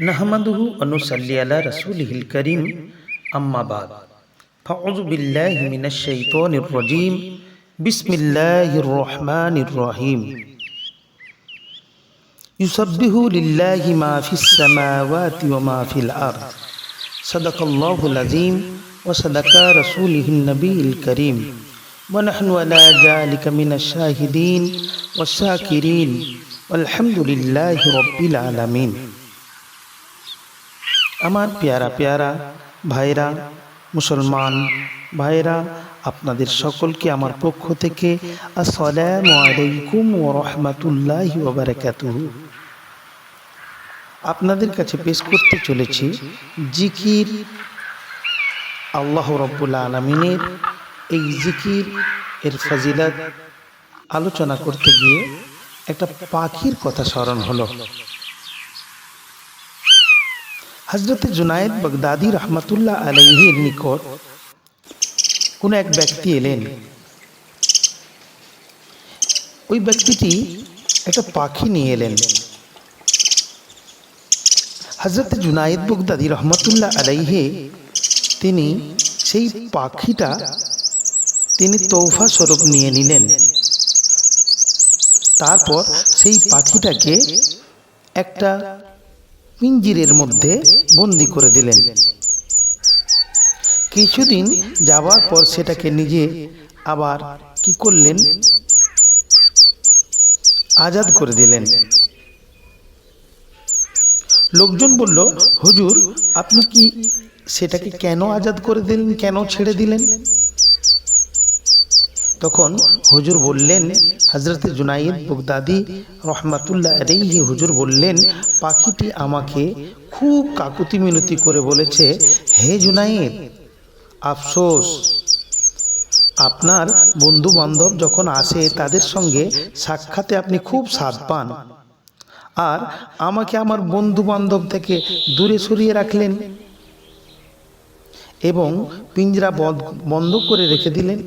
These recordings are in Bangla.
नहमदुहु व नुसल्ली अला रसूलिहिल करीम अम्मा बाद फ़अऊज़ु बिल्लाहि मिनश शैतानिर रजीम बिस्मिल्लाहिर रहमानिर रहीम युसब्बिहु लिल्लाहि मा फिस समावाति व मा फिल अर्द सदक़ल्लाहुल अज़ीम व सदक़ा रसूलिहिन नबील करीम व नहनु अला ज़ालिका मिनश शाहिदीन व शाकिरीन वल्हम्दुलिल्लाहि रब्बिल आलमीन। আমার প্যারা প্যারা ভাইরা, মুসলমান ভাইরা, আপনাদের সকলকে আমার পক্ষ থেকে আসসালামু আলাইকুম ওয়া রাহমাতুল্লাহি ওয়া বারাকাতুহু। আপনাদের কাছে পেশ করতে চলেছি জিকির, আল্লাহ রাব্বুল আলামিনের এই জিকির এর ফজিলত আলোচনা করতে গিয়ে একটা পাখির কথা স্মরণ হলো। হযরত জুনায়েদ বাগদাদি রহমাতুল্লাহ আলাইহির নিকট কোন এক ব্যক্তি এলেন। ওই ব্যক্তিটি একটা পাখি নিয়ে এলেন। হযরত জুনায়েদ বাগদাদি রহমাতুল্লাহ আলাইহি তিনি সেই পাখিটা তোহফা স্বরূপ নিয়ে নিলেন। তারপর সেই পাখিটাকে একটা পিঞ্জিরের মধ্যে বন্দি করে দিলেন। কিছুদিন যাওয়ার পর সেটাকে নিজে আবার কি করলেন, আজাদ করে দিলেন। লোকজন বলল, হুজুর আপনি কি সেটাকে কেন আজাদ করে দিলেন, কেন ছেড়ে দিলেন? তখন হুজুর বললেন, হযরত জুনায়েদ বাগদাদি রহমাতুল্লাহ আলাইহি হুজুর বললেন, পাখিটি আমাকে খুব কাকুতি মিনতি করে বলেছে, হে জুনায়েদ, আফসোস, আপনার বন্ধু বান্ধব যখন আসে তাদের সঙ্গে সাক্ষাতে আপনি খুব স্বাদ পান, আর আমাকে আমার বন্ধু বান্ধব থেকে দূরে সরিয়ে রাখলেন এবং পিঞ্জরা বন্ধ করে রেখে দিলেন।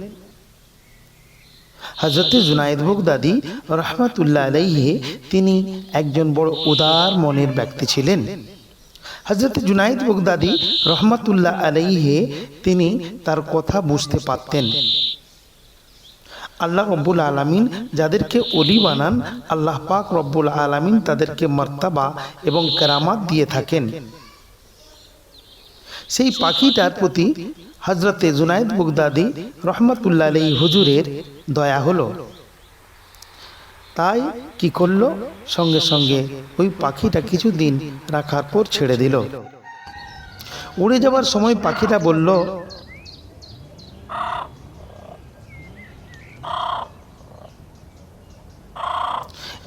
হযরত জুনায়েদ বাগদাদি রহমাতুল্লাহ আলাইহি তিনি একজন বড় উদার মনের ব্যক্তি ছিলেন। হযরত জুনায়েদ বাগদাদি রহমাতুল্লাহ আলাইহি তিনি তার কথা বুঝতে পারতেন। আল্লাহ রব্বুল আলামিন যাদেরকে ওলি বানান, আল্লাহ পাক রব্বুল আলামিন তাদেরকে মর্তবা এবং কারামাত দিয়ে থাকেন। সেই পাখিটার প্রতি হযরত জুনায়েদ বাগদাদি রহমাতুল্লাহ আলাইহি হুজুরের দয়া হলো। তাই কি করলো, সঙ্গে সঙ্গে ওই পাখিটা কিছুদিন রাখার পর ছেড়ে দিল। উড়ে যাওয়ার সময় পাখিটা বলল,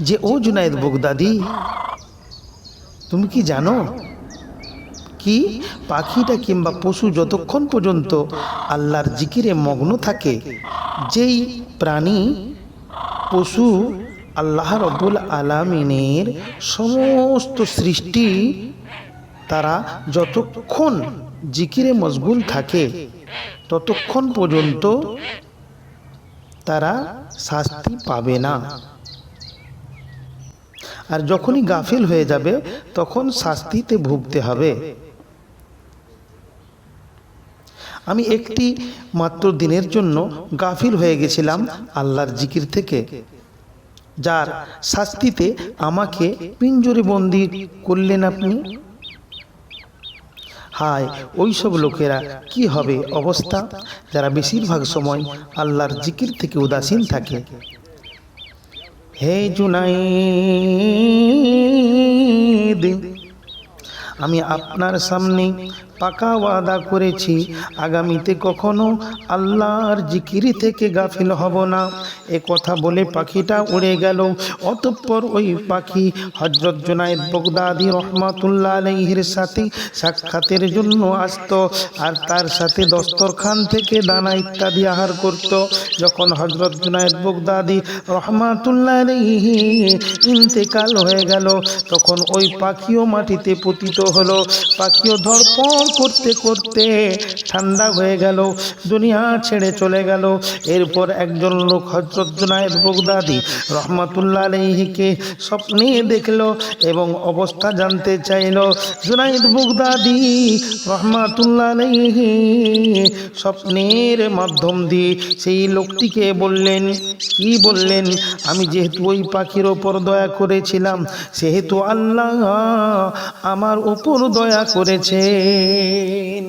যে ও জুনায়েদ বাগদাদি, তুমি কি জানো কি পাখিটা কিংবা পশু যতক্ষণ পর্যন্ত আল্লাহর জিকিরে মগ্ন থাকে, যেই প্রাণী পশু আল্লাহ রব্বুল আলামিনের সমস্ত সৃষ্টি তারা যতক্ষণ জিকিরে মশগুল থাকে ততক্ষণ পর্যন্ত তারা শাস্তি পাবে না, আর যখনই গাফিল হয়ে যাবে তখন শাস্তিতে ভুগতে হবে। আমি একটি মাত্র দিনের জন্য গাফিল হয়ে গেছিলাম আল্লাহর জিকির থেকে, যার শাস্তিতে আমাকে পিঞ্জরে বন্দি করলেন আপনি। হায় ওই সব লোকেরা কি হবে অবস্থা যারা বেশিরভাগ সময় আল্লাহর জিকির থেকে উদাসীন থাকে। হে জুনায়েদ, আমি আপনার সামনে পাকা ওয়াদা করেছি আগামীতে কখনো আল্লাহর জিকির থেকে গাফিল হব না। এ কথা বলে পাখিটা উড়ে গেল। অতঃপর ওই পাখি হযরত জুনায়েদ বাগদাদি রহমাতুল্লাহ আলাইহির সাথে সাক্ষাতের জন্য আসত, আর তার সাথে দস্তরখান থেকে দানা ইত্যাদি আহার করত। যখন হযরত জুনায়েদ বাগদাদি রহমাতুল্লাহ আলাইহি ইন্তেকাল হয়ে গেল, তখন ওই পাখিও মাটিতে পতিত হলো। পাখিও ধড়পড় করতে করতে ঠান্ডা হয়ে গেল, দুনিয়া ছেড়ে চলে গেল। এরপর একজন লোক হযরত জুনায়েদ বাগদাদী রহমাতুল্লাহ আলাইহিকে স্বপ্নে দেখলো এবং অবস্থা জানতে চাইল। জুনায়েদ বাগদাদী রহমাতুল্লাহ আলাইহি স্বপ্নের মাধ্যম দিয়ে সেই লোকটিকে বললেন, কি বললেন? আমি যেহেতু ওই পাখির ওপর দয়া করেছিলাম, সেহেতু আল্লাহ আমার উপর দয়া করেছেন।